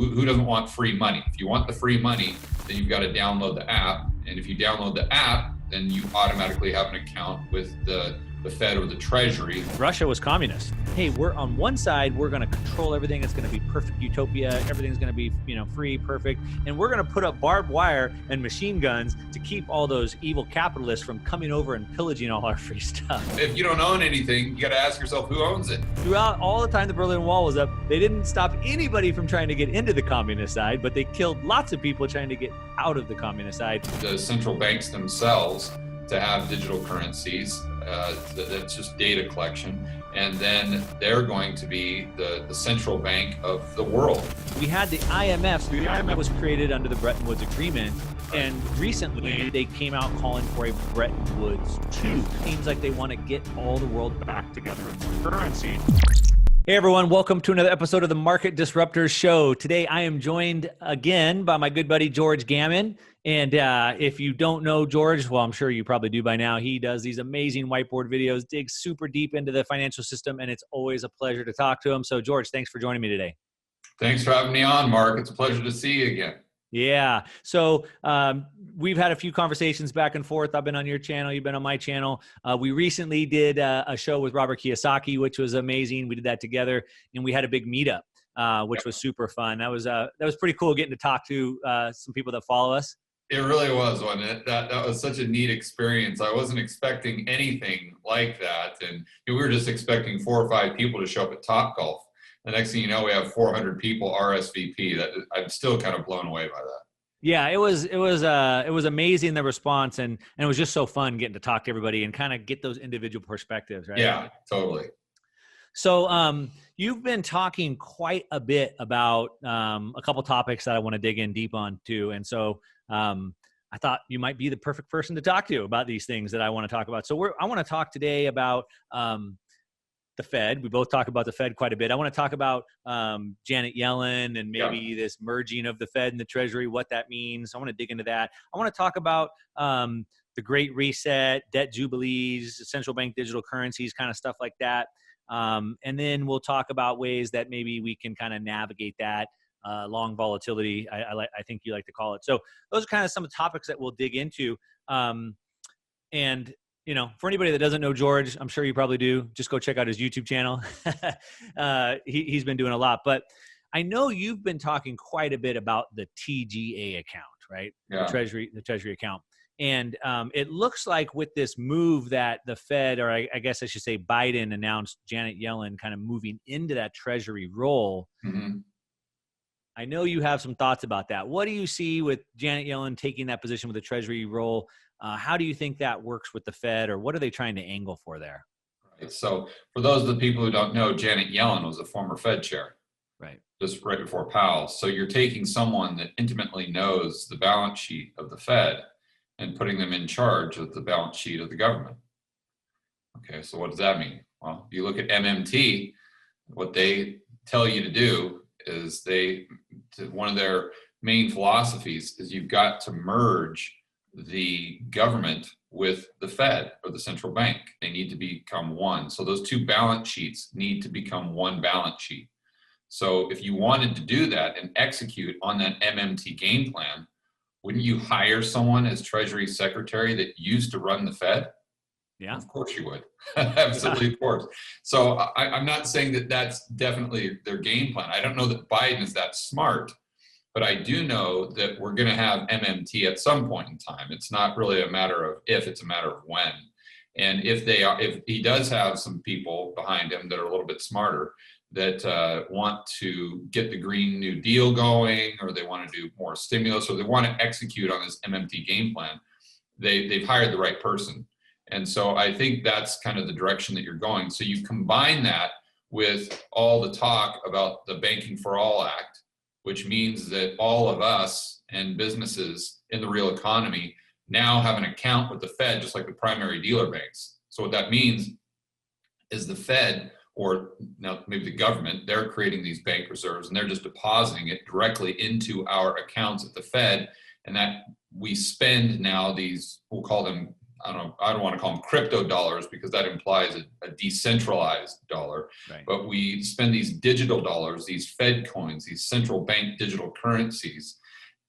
who doesn't want free money? If you want the free money, then you've got to download the app. And if you download the app, then you automatically have an account with the Fed or the Treasury. Russia was communist. Hey, we're on one side, we're going to control everything. It's going to be perfect utopia. Everything's going to be, free, perfect. And we're going to put up barbed wire and machine guns to keep all those evil capitalists from coming over and pillaging all our free stuff. If you don't own anything, you got to ask yourself who owns it. Throughout all the time the Berlin Wall was up, they didn't stop anybody from trying to get into the communist side, but they killed lots of people trying to get out of the communist side. The central banks themselves to have digital currencies, that's just data collection. And then they're going to be the central bank of the world. We had the IMF. The IMF was created under the Bretton Woods Agreement. And recently they came out calling for a Bretton Woods 2. Seems like they want to get all the world back together in currency. Hey everyone, welcome to another episode of the Market Disruptors Show. Today I am joined again by my good buddy George Gammon. And if you don't know George, well, I'm sure you probably do by now. He does these amazing whiteboard videos, digs super deep into the financial system, and it's always a pleasure to talk to him. So George, thanks for joining me today. Thanks for having me on, Mark. It's a pleasure to see you again. Yeah. So we've had a few conversations back and forth. I've been on your channel. You've been on my channel. We recently did a show with Robert Kiyosaki, which was amazing. We did that together, and we had a big meetup, which was super fun. That was pretty cool getting to talk to some people that follow us. It really was, wasn't it? That was such a neat experience. I wasn't expecting anything like that. And we were just expecting 4 or 5 people to show up at Topgolf. The next thing you know, we have 400 people RSVP. I'm still kind of blown away by that. Yeah, it was amazing, the response, and it was just so fun getting to talk to everybody and kind of get those individual perspectives, right? Yeah, totally. So you've been talking quite a bit about a couple topics that I want to dig in deep on too. And so I thought you might be the perfect person to talk to about these things that I want to talk about. So I want to talk today about the Fed. We both talk about the Fed quite a bit. I want to talk about Janet Yellen and maybe this merging of the Fed and the Treasury, what that means. I want to dig into that. I want to talk about the Great Reset, debt jubilees, central bank digital currencies, kind of stuff like that. And then we'll talk about ways that maybe we can kind of navigate that long volatility, I think you like to call it. So those are kind of some of the topics that we'll dig into. And for anybody that doesn't know George, I'm sure you probably do, just go check out his YouTube channel. He's been doing a lot, but I know you've been talking quite a bit about the TGA account, right? Yeah. The Treasury account. And it looks like with this move that the Fed, or I guess I should say Biden, announced Janet Yellen kind of moving into that Treasury role. Mm-hmm. I know you have some thoughts about that. What do you see with Janet Yellen taking that position with the Treasury role? How do you think that works with the Fed, or what are they trying to angle for there? Right. So for those of the people who don't know, Janet Yellen was a former Fed chair. Right. Just right before Powell. So you're taking someone that intimately knows the balance sheet of the Fed and putting them in charge of the balance sheet of the government. Okay, so what does that mean? Well, you look at MMT, what they tell you to do is one of their main philosophies is you've got to merge the government with the Fed or the central bank. They need to become one. So those 2 balance sheets need to become one balance sheet. So if you wanted to do that and execute on that MMT game plan, wouldn't you hire someone as Treasury Secretary that used to run the Fed? Yeah. Of course you would. Absolutely, of course. So I'm not saying that that's definitely their game plan. I don't know that Biden is that smart, but I do know that we're going to have MMT at some point in time. It's not really a matter of if, it's a matter of when. And if he does have some people behind him that are a little bit smarter, that want to get the Green New Deal going, or they want to do more stimulus, or they want to execute on this MMT game plan, they've hired the right person. And so I think that's kind of the direction that you're going. So you combine that with all the talk about the Banking for All Act, which means that all of us and businesses in the real economy now have an account with the Fed, just like the primary dealer banks. So what that means is the Fed, or now maybe the government, they're creating these bank reserves and they're just depositing it directly into our accounts at the Fed. And that we spend now these, we'll call them I don't want to call them crypto dollars because that implies a decentralized dollar. Right. But we spend these digital dollars, these Fed coins, these central bank digital currencies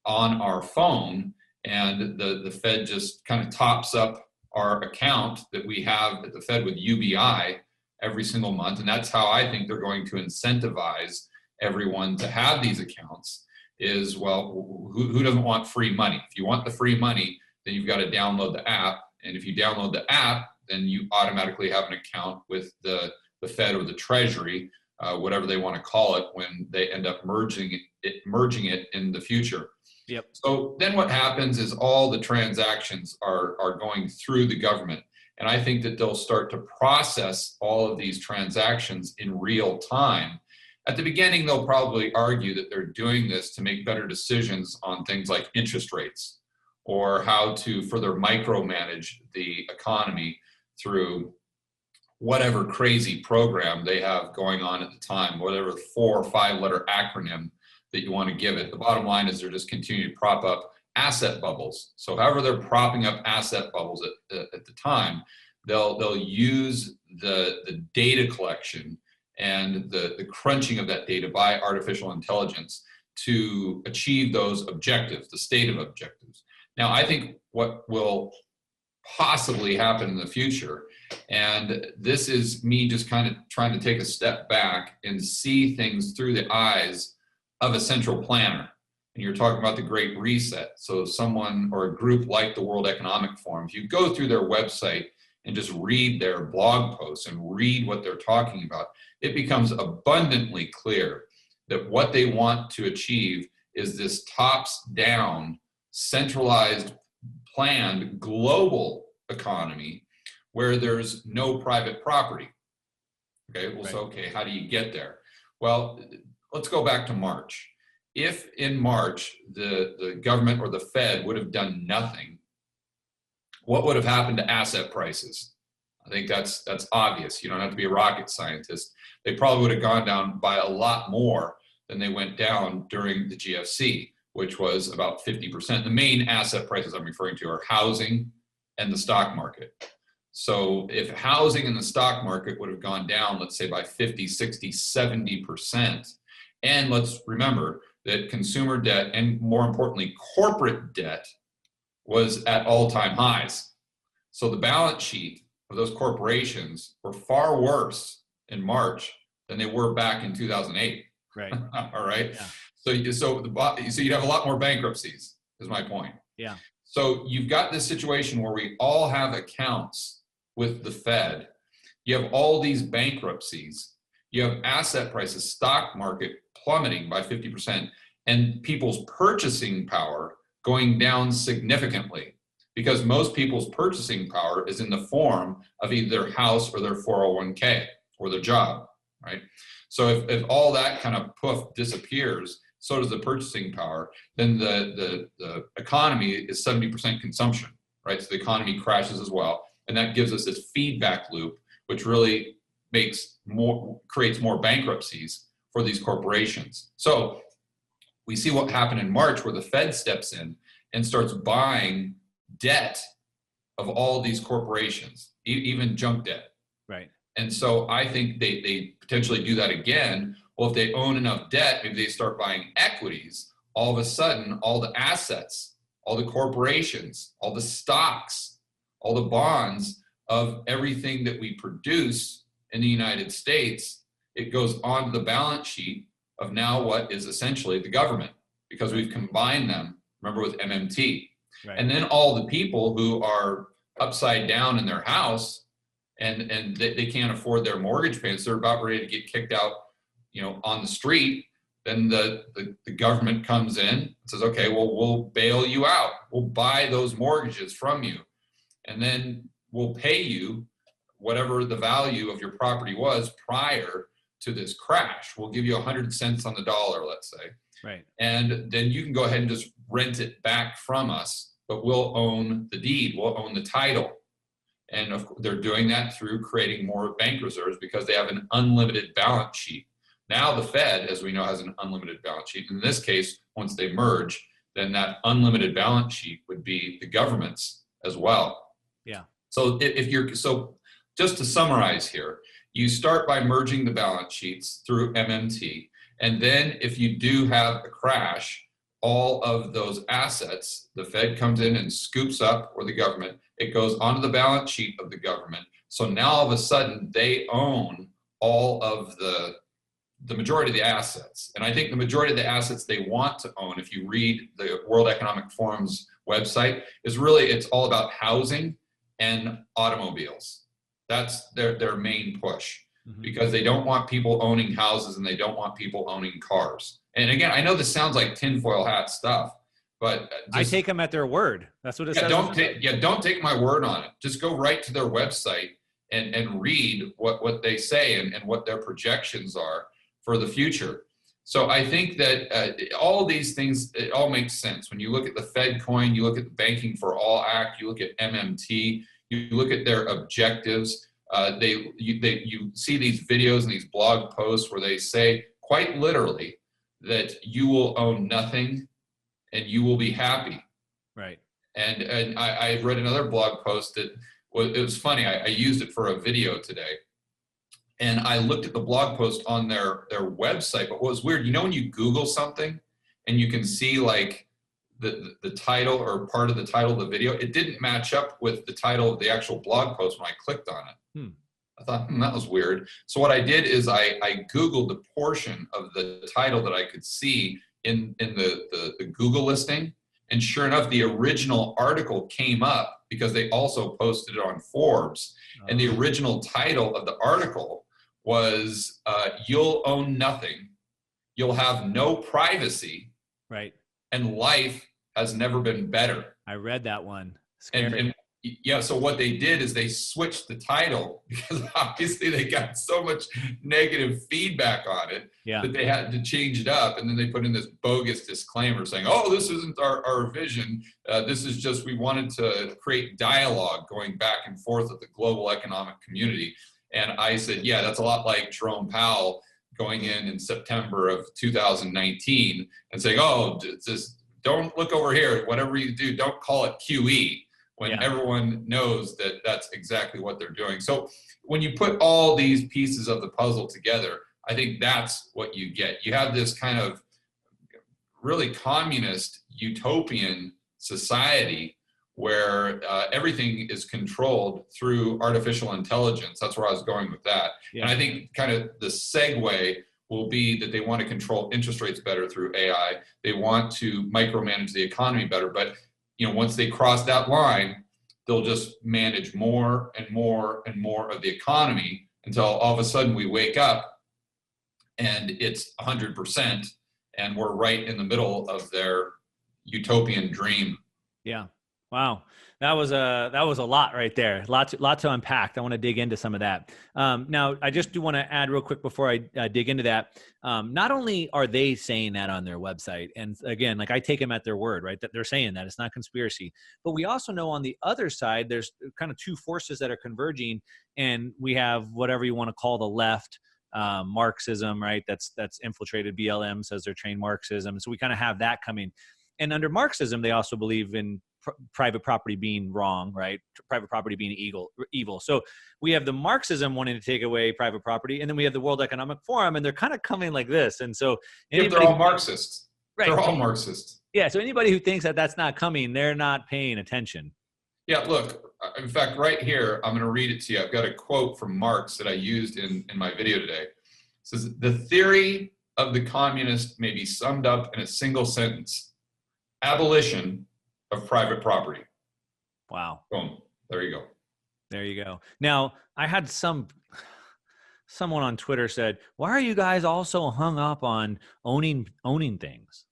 on our phone, and the Fed just kind of tops up our account that we have at the Fed with UBI every single month. And that's how I think they're going to incentivize everyone to have these accounts is, well, who doesn't want free money? If you want the free money, then you've got to download the app. And if you download the app, then you automatically have an account with the Fed or the Treasury, whatever they want to call it, when they end up merging it in the future. Yep. So then what happens is all the transactions are going through the government. And I think that they'll start to process all of these transactions in real time. At the beginning, they'll probably argue that they're doing this to make better decisions on things like interest rates, or how to further micromanage the economy through whatever crazy program they have going on at the time, whatever 4 or 5 letter acronym that you want to give it. The bottom line is they're just continuing to prop up asset bubbles. So however they're propping up asset bubbles at the time, they'll use the data collection and the crunching of that data by artificial intelligence to achieve those objectives, the stated objectives. Now, I think what will possibly happen in the future, and this is me just kind of trying to take a step back and see things through the eyes of a central planner. And you're talking about the Great Reset. So someone or a group like the World Economic Forum, if you go through their website and just read their blog posts and read what they're talking about, it becomes abundantly clear that what they want to achieve is this tops-down, centralized, planned global economy where there's no private property. Okay, well, right. So, okay, how do you get there? Well, let's go back to March. If in March the government or the Fed would have done nothing, what would have happened to asset prices? I think that's obvious. You don't have to be a rocket scientist. They probably would have gone down by a lot more than they went down during the GFC, which was about 50%. The main asset prices I'm referring to are housing and the stock market. So if housing and the stock market would have gone down, let's say by 50, 60, 70%, and let's remember that consumer debt, and more importantly, corporate debt, was at all-time highs. So the balance sheet of those corporations were far worse in March than they were back in 2008. Right. All right. Yeah. So you'd have a lot more bankruptcies, is my point. Yeah. So you've got this situation where we all have accounts with the Fed. You have all these bankruptcies. You have asset prices, stock market plummeting by 50%, and people's purchasing power going down significantly, because most people's purchasing power is in the form of either their house or their 401k or their job, right? So if all that kind of poof disappears, so does the purchasing power, then the economy is 70% consumption, right? So the economy crashes as well. And that gives us this feedback loop, which really creates more bankruptcies for these corporations. So we see what happened in March, where the Fed steps in and starts buying debt of all these corporations, even junk debt. Right. And so I think they potentially do that again. Well, if they own enough debt, maybe they start buying equities. All of a sudden, all the assets, all the corporations, all the stocks, all the bonds of everything that we produce in the United States, it goes onto the balance sheet of now what is essentially the government, because we've combined them, remember, with MMT. Right. And then all the people who are upside down in their house and they can't afford their mortgage payments, they're about ready to get kicked out, on the street. Then the government comes in and says, okay, well, we'll bail you out. We'll buy those mortgages from you. And then we'll pay you whatever the value of your property was prior to this crash. We'll give you 100 cents on the dollar, let's say. Right. And then you can go ahead and just rent it back from us, but we'll own the deed. We'll own the title. And of course, they're doing that through creating more bank reserves because they have an unlimited balance sheet. Now the Fed, as we know, has an unlimited balance sheet. In this case, once they merge, then that unlimited balance sheet would be the government's as well. Yeah. So just to summarize here, you start by merging the balance sheets through MMT. And then if you do have a crash, all of those assets, the Fed comes in and scoops up, or the government, it goes onto the balance sheet of the government. So now all of a sudden they own all of the majority of the assets. And I think the majority of the assets they want to own, if you read the World Economic Forum's website, is really, it's all about housing and automobiles. That's their main push, because they don't want people owning houses and they don't want people owning cars. And again, I know this sounds like tinfoil hat stuff, but I take them at their word. That's what it says. Don't take my word on it. Just go right to their website and read what they say and what their projections are for the future. So I think that all these things, it all makes sense. When you look at the Fed coin, you look at the Banking for All Act, you look at MMT, you look at their objectives. You see these videos and these blog posts where they say quite literally that you will own nothing and you will be happy. Right. And I read another blog post that it was funny. I used it for a video today. And I looked at the blog post on their website, but what was weird, when you Google something and you can see like the title or part of the title of the video, it didn't match up with the title of the actual blog post when I clicked on it. I thought, that was weird. So what I did is I Googled the portion of the title that I could see in the Google listing. And sure enough, the original article came up because they also posted it on Forbes. And the original title of the article was, "You'll own nothing, you'll have no privacy, right, and life has never been better." I read that one. Scary. And yeah, so what they did is they switched the title because obviously they got so much negative feedback on it that they had to change it up. And then they put in this bogus disclaimer saying, "Oh, this isn't our vision. This is just, we wanted to create dialogue going back and forth with the global economic community." And I said, yeah, that's a lot like Jerome Powell going in September of 2019 and saying, "Oh, just don't look over here. Whatever you do, don't call it QE." When everyone knows that that's exactly what they're doing. So when you put all these pieces of the puzzle together, I think that's what you get. You have this kind of really communist utopian society where everything is controlled through artificial intelligence. That's where I was going with that. And I think kind of the segue will be that they want to control interest rates better through AI. They want to micromanage the economy better, but once they cross that line, they'll just manage more and more and more of the economy until all of a sudden we wake up and it's 100% and we're right in the middle of their utopian dream. Yeah. Wow. That was a lot right there. Lot to unpack. I want to dig into some of that. Now, I just do want to add real quick before I dig into that. Not only are they saying that on their website, and again, like I take them at their word, right? That they're saying that it's not conspiracy, but we also know on the other side, there's kind of two forces that are converging, and we have whatever you want to call the left, Marxism, right? That's infiltrated. BLM says they're trained Marxism. So we kind of have that coming. And under Marxism, they also believe in private property being wrong, right? Private property being evil. So we have the Marxism wanting to take away private property, and then we have the World Economic Forum, and they're kind of coming like this. And so they're all Marxists. Right. They're all Marxists. Yeah. So anybody who thinks that that's not coming, they're not paying attention. Yeah. Look, in fact, right here, I'm going to read it to you. I've got a quote from Marx that I used in my video today. It says, "The theory of the communist may be summed up in a single sentence: abolition of private property." Wow. Boom. There you go. There you go. Now, I had someone on Twitter said, "Why are you guys all so hung up on owning things?"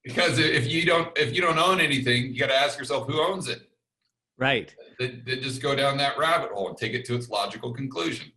Because if you don't own anything, you got to ask yourself who owns it. Right. They just go down that rabbit hole and take it to its logical conclusion.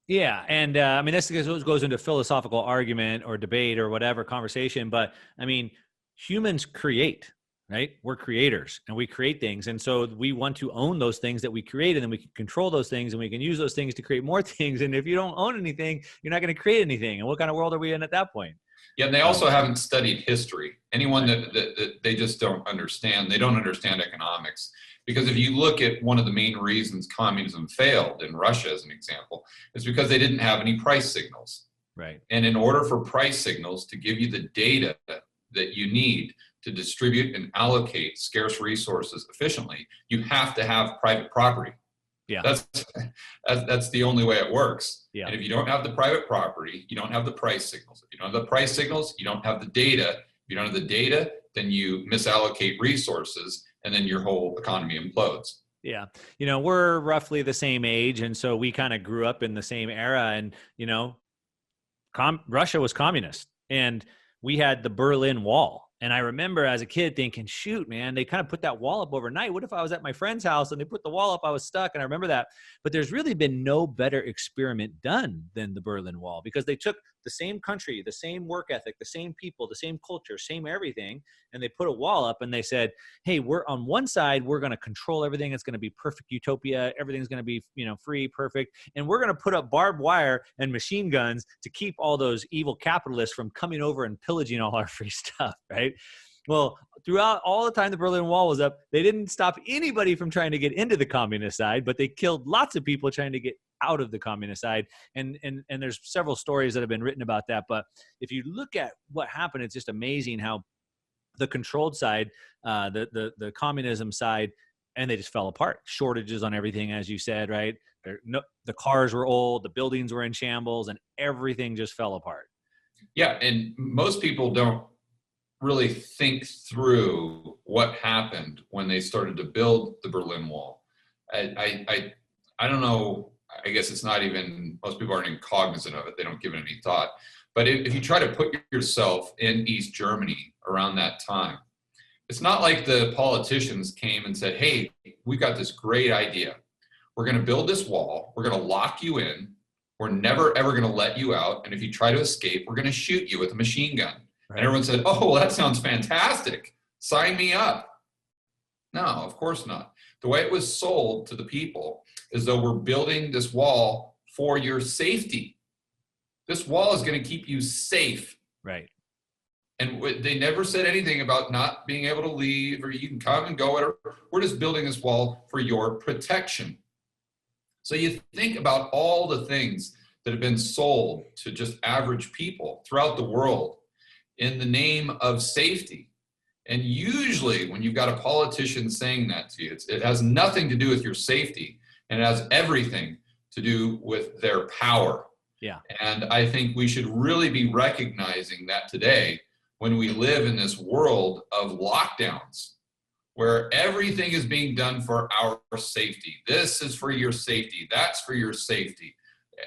Yeah. And I mean, this goes into philosophical argument or debate or whatever conversation, but I mean, humans create, right? We're creators and we create things. And so we want to own those things that we create, and then we can control those things and we can use those things to create more things. And if you don't own anything, you're not going to create anything. And what kind of world are we in at that point? Yeah, and they also haven't studied history. Anyone that they just don't understand, they don't understand economics. Because if you look at one of the main reasons communism failed in Russia, as an example, is because they didn't have any price signals. Right. And in order for price signals to give you the data that you need to distribute and allocate scarce resources efficiently, you have to have private property. Yeah. That's the only way it works. Yeah. And if you don't have the private property, you don't have the price signals. If you don't have the price signals, you don't have the data. If you don't have the data, then you misallocate resources, and then your whole economy implodes. Yeah. You know, we're roughly the same age. And so we kind of grew up in the same era. And, you know, Russia was communist, and we had the Berlin Wall. And I remember as a kid thinking, shoot, man, they kind of put that wall up overnight. What if I was at my friend's house and they put the wall up? I was stuck. And I remember that. But there's really been no better experiment done than the Berlin Wall, because they took the same country, the same work ethic, the same people, the same culture, same everything, and they put a wall up and they said, hey, we're on one side, we're going to control everything. It's going to be perfect utopia. Everything's going to be, you know, free, perfect. And we're going to put up barbed wire and machine guns to keep all those evil capitalists from coming over and pillaging all our free stuff, right? Well, throughout all the time the Berlin Wall was up, they didn't stop anybody from trying to get into the communist side, but they killed lots of people trying to get out of the communist side. And there's several stories that have been written about that. But if you look at what happened, it's just amazing how the controlled side, the communism side, and they just fell apart. Shortages on everything, as you said, right? The cars were old, the buildings were in shambles, and everything just fell apart. Yeah, and most people don't really think through what happened when they started to build the Berlin Wall. I don't know. I guess it's not even, most people aren't even cognizant of it. They don't give it any thought. But if you try to put yourself in East Germany around that time, it's not like the politicians came and said, hey, we got this great idea. We're going to build this wall. We're going to lock you in. We're never, ever going to let you out. And if you try to escape, we're going to shoot you with a machine gun. Right. And everyone said, oh, well, that sounds fantastic. Sign me up. No, of course not. The way it was sold to the people is though we're building this wall for your safety. This wall is going to keep you safe. Right. And they never said anything about not being able to leave or you can come and go. Whatever. We're just building this wall for your protection. So you think about all the things that have been sold to just average people throughout the world in the name of safety. And usually when you've got a politician saying that to you, it has nothing to do with your safety, and it has everything to do with their power. Yeah. And I think we should really be recognizing that today when we live in this world of lockdowns, where everything is being done for our safety. This is for your safety. That's for your safety.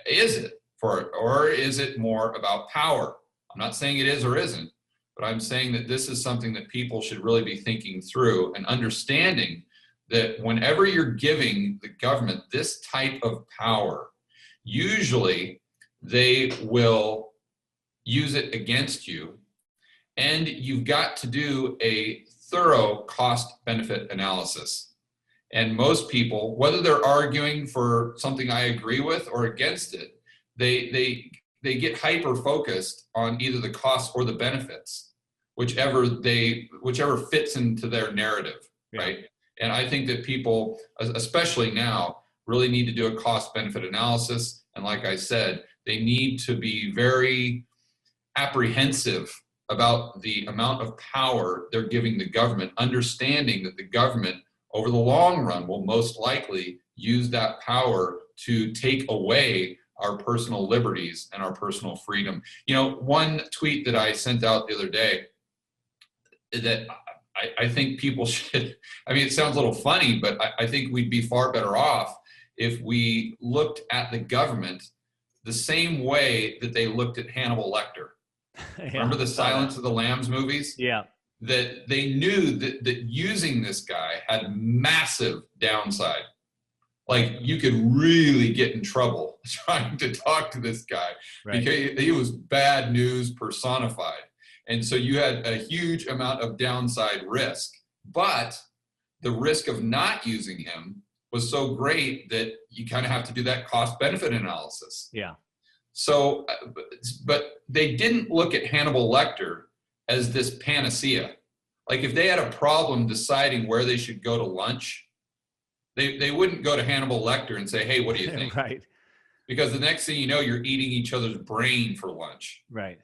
Is it or is it more about power? I'm not saying it is or isn't, but I'm saying that this is something that people should really be thinking through and understanding that whenever you're giving the government this type of power, usually they will use it against you. And you've got to do a thorough cost-benefit analysis. And most people, whether they're arguing for something I agree with or against it, they get hyper-focused on either the costs or the benefits, whichever fits into their narrative, right? And I think that people, especially now, really need to do a cost-benefit analysis. And like I said, they need to be very apprehensive about the amount of power they're giving the government, understanding that the government over the long run will most likely use that power to take away our personal liberties and our personal freedom. You know, one tweet that I sent out the other day that I think people should, I mean, it sounds a little funny, but I think we'd be far better off if we looked at the government the same way that they looked at Hannibal Lecter. Remember the Silence of the Lambs movies? Yeah. That they knew that using this guy had massive downside. Like you could really get in trouble trying to talk to this guy, right? Because he was bad news personified. And so you had a huge amount of downside risk But the risk of not using him was so great that you kind of have to do that cost benefit analysis. Yeah. So, but they didn't look at Hannibal Lecter as this panacea. Like if they had a problem deciding where they should go to lunch, they wouldn't go to Hannibal Lecter and say, hey, what do you think? Right. Because the next thing you know, you're eating each other's brain for lunch. Right.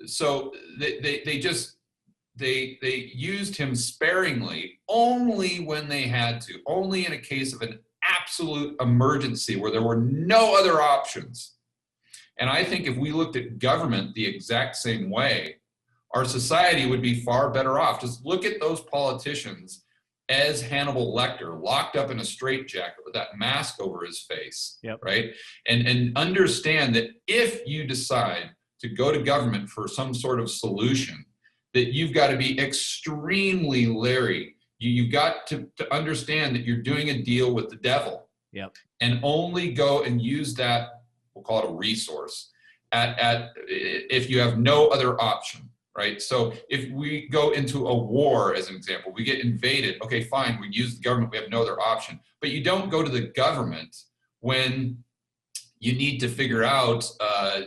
So they used him sparingly, only when they had to, only in a case of an absolute emergency where there were no other options. And I think if we looked at government the exact same way, our society would be far better off. Just look at those politicians as Hannibal Lecter, locked up in a straitjacket with that mask over his face, Yep. right? And understand that if you decide to go to government for some sort of solution, that you've got to be extremely leery. You've got to understand that you're doing a deal with the devil. Yep. And only go and use that, we'll call it a resource, if you have no other option, right? So if we go into a war, as an example, we get invaded, okay, fine, we use the government, we have no other option. But you don't go to the government when you need to figure out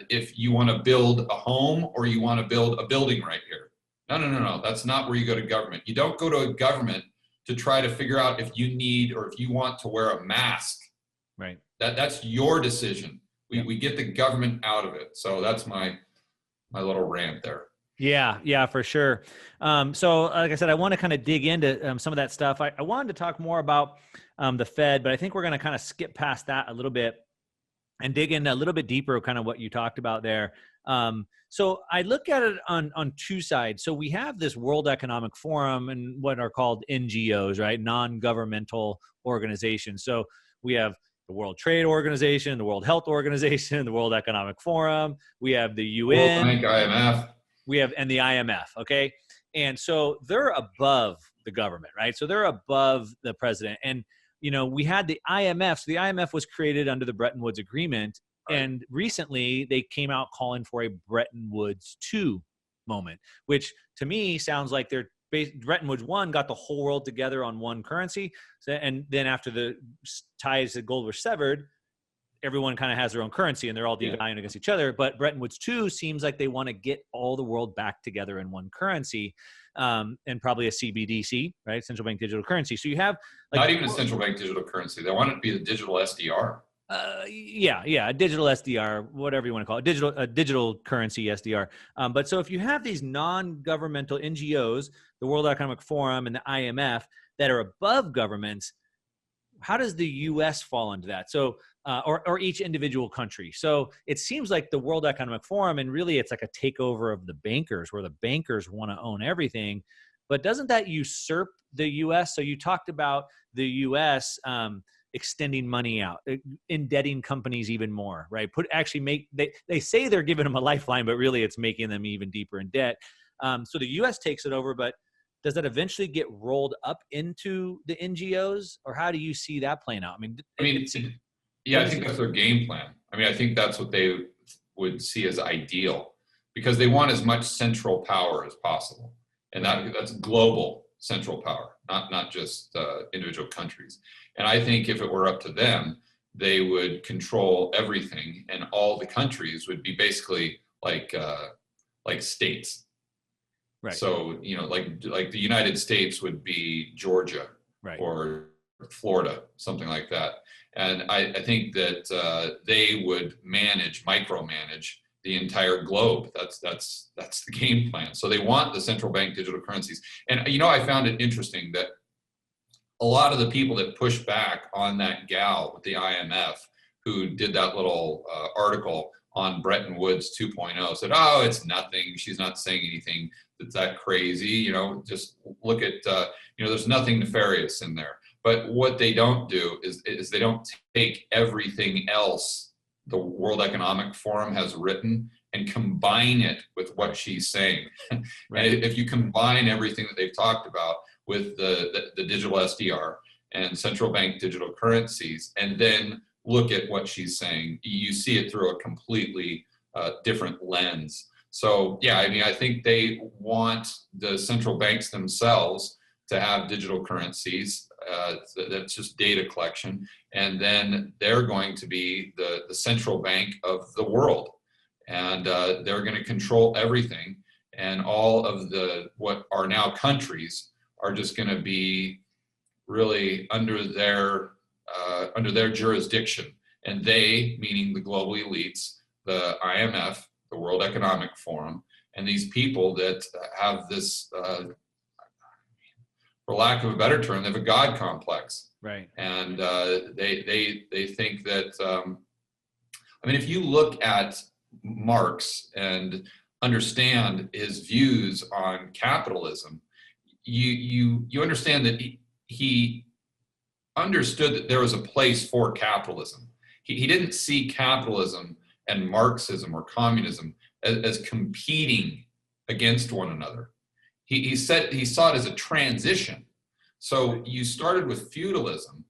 if you want to build a home or you want to build a building right here. No. That's not where you go to government. You don't go to a government to try to figure out if you need or if you want to wear a mask. Right. That's your decision. We get the government out of it. So that's my little rant there. Yeah, for sure. So like I said, I want to kind of dig into some of that stuff. I wanted to talk more about the Fed, but I think we're going to kind of skip past that a little bit and dig in a little bit deeper, kind of what you talked about there. So I look at it on two sides. So we have this World Economic Forum and what are called NGOs, right? Non-governmental organizations. So we have the World Trade Organization, the World Health Organization, the World Economic Forum. We have the UN. World Bank, IMF. And the IMF, okay? And so they're above the government, right? So they're above the president. And, we had the IMF. So the IMF was created under the Bretton Woods Agreement. Right. And recently they came out calling for a Bretton Woods 2 moment, which to me sounds like Bretton Woods 1 got the whole world together on one currency. So, and then after the ties to gold were severed, everyone kind of has their own currency and they're all devaluing against each other. But Bretton Woods 2 seems like they want to get all the world back together in one currency, and probably a CBDC, right? Central bank digital currency. So you have not even a central bank digital currency. They want it to be the digital SDR. A digital SDR, whatever you want to call it, a digital currency SDR. But so if you have these non-governmental NGOs, the World Economic Forum and the IMF that are above governments, how does the U.S. fall into that? So, or each individual country. So it seems like the World Economic Forum, and really it's like a takeover of the bankers, where the bankers want to own everything. But doesn't that usurp the U.S.? So you talked about the U.S. Extending money out, indebting companies even more, right? They say they're giving them a lifeline, but really it's making them even deeper in debt. So the U.S. takes it over, but does that eventually get rolled up into the NGOs, or how do you see that playing out? I think that's their game plan. I think that's what they would see as ideal, because they want as much central power as possible, and that's global central power, not just individual countries. And I think if it were up to them, they would control everything, and all the countries would be basically like states. Right. So, like the United States would be Georgia, right, or Florida, something like that. And I think that they would micromanage the entire globe. That's the game plan. So they want the central bank digital currencies. And, I found it interesting that a lot of the people that pushed back on that gal with the IMF, who did that little article on Bretton Woods 2.0, said, oh, it's nothing. She's not saying anything that's that crazy. Just look at, there's nothing nefarious in there. But what they don't do is they don't take everything else the World Economic Forum has written and combine it with what she's saying. Right. And if you combine everything that they've talked about with the digital SDR and central bank digital currencies, and then look at what she's saying, you see it through a completely different lens. So, I think they want the central banks themselves to have digital currencies. That's just data collection. And then they're going to be the central bank of the world. And they're going to control everything. And all of what are now countries are just going to be really under their jurisdiction. And they, meaning the global elites, the IMF, the World Economic Forum, and these people that have this, for lack of a better term, they have a God complex. Right. And they think that, I mean, if you look at Marx and understand his views on capitalism, you understand that he understood that there was a place for capitalism. He didn't see capitalism and Marxism or communism as competing against one another. He said he saw it as a transition. So you started with feudalism,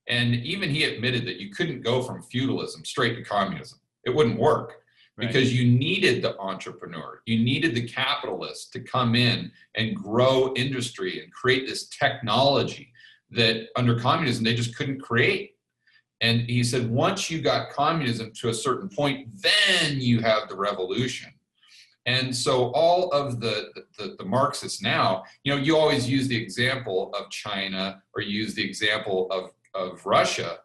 and even he admitted that you couldn't go from feudalism straight to communism. It wouldn't work. Right. Because you needed the entrepreneur, you needed the capitalist to come in and grow industry and create this technology that under communism they just couldn't create. And he said, once you got communism to a certain point, then you have the revolution. And so all of the Marxists now, you always use the example of China or use the example of Russia,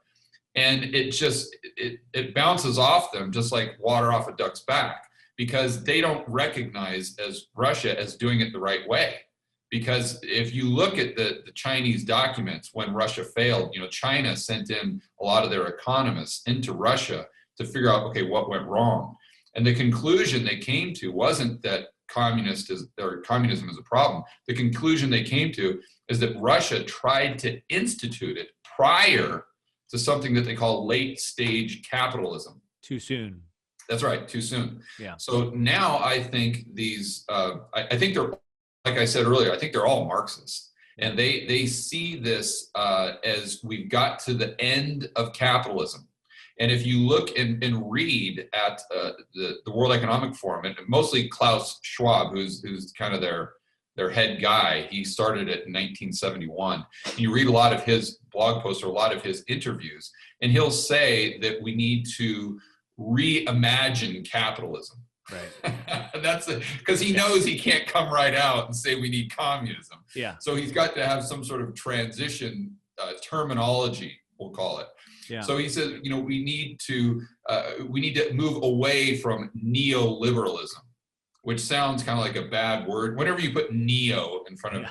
and it bounces off them just like water off a duck's back, because they don't recognize as Russia as doing it the right way. Because if you look at the Chinese documents when Russia failed, China sent in a lot of their economists into Russia to figure out, okay, what went wrong. And the conclusion they came to wasn't that communism is a problem. The conclusion they came to is that Russia tried to institute it prior to something that they call late stage capitalism. Too soon. That's right, too soon. Yeah. So now I think these, I think they're, like I said earlier, I think they're all Marxists. And they see this as we've got to the end of capitalism. And if you look and read at the World Economic Forum, and mostly Klaus Schwab, who's kind of their head guy, he started it in 1971. You read a lot of his blog posts or a lot of his interviews, and he'll say that we need to reimagine capitalism. Right. That's because he knows he can't come right out and say we need communism. Yeah. So he's got to have some sort of transition terminology, we'll call it. Yeah. So he says, we need to move away from neoliberalism, which sounds kind of like a bad word. Whenever you put neo in front of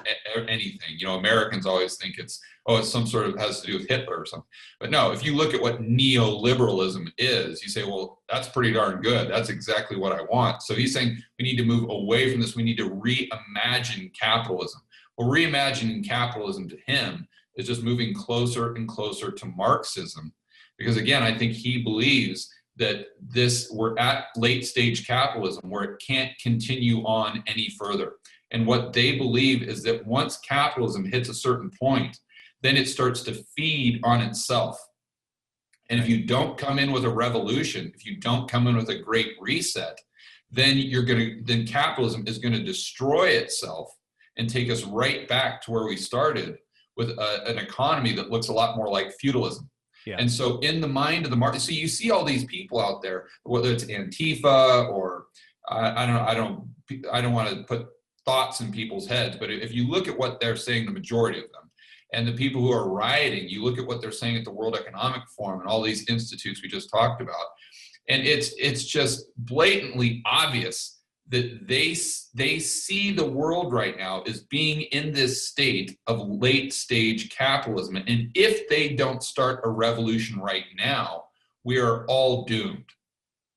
anything, Americans always think it's some sort of has to do with Hitler or something. But no, if you look at what neoliberalism is, you say, well, that's pretty darn good. That's exactly what I want. So he's saying we need to move away from this. We need to reimagine capitalism. Well, reimagining capitalism to him is just moving closer and closer to Marxism. Because again, I think he believes that we're at late stage capitalism where it can't continue on any further. And what they believe is that once capitalism hits a certain point, then it starts to feed on itself. And if you don't come in with a revolution, if you don't come in with a great reset, then then capitalism is going to destroy itself and take us right back to where we started with an economy that looks a lot more like feudalism. Yeah. And so in the mind of the market, so you see all these people out there, whether it's Antifa or I don't want to put thoughts in people's heads, but if you look at what they're saying, the majority of them, and the people who are rioting, you look at what they're saying at the World Economic Forum and all these institutes we just talked about, and it's just blatantly obvious that they see the world right now as being in this state of late stage capitalism. And if they don't start a revolution right now, we are all doomed.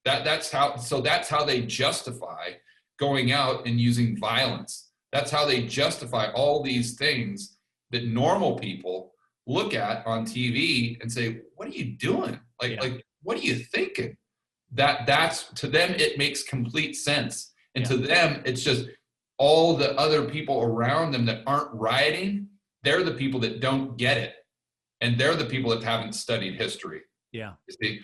That's how they justify going out and using violence. That's how they justify all these things that normal people look at on TV and say, what are you doing? Like, what are you thinking? That's to them, it makes complete sense. And to them, it's just all the other people around them that aren't rioting, they're the people that don't get it. And they're the people that haven't studied history. Yeah. You see?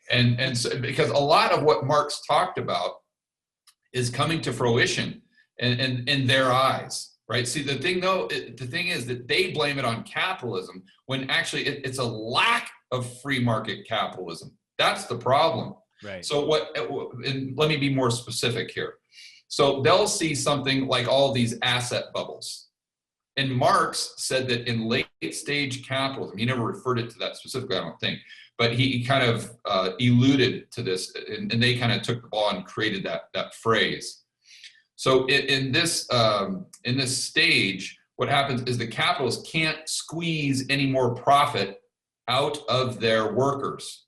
And so, because a lot of what Marx talked about is coming to fruition in their eyes. right? See, the thing though, the thing is that they blame it on capitalism when actually it's a lack of free market capitalism. That's the problem. Right. So and let me be more specific here. So they'll see something like all these asset bubbles. And Marx said that in late stage capitalism, he never referred it to that specifically, I don't think, but he kind of alluded to this, and they kind of took the ball and created that phrase. So in this stage, what happens is the capitalists can't squeeze any more profit out of their workers.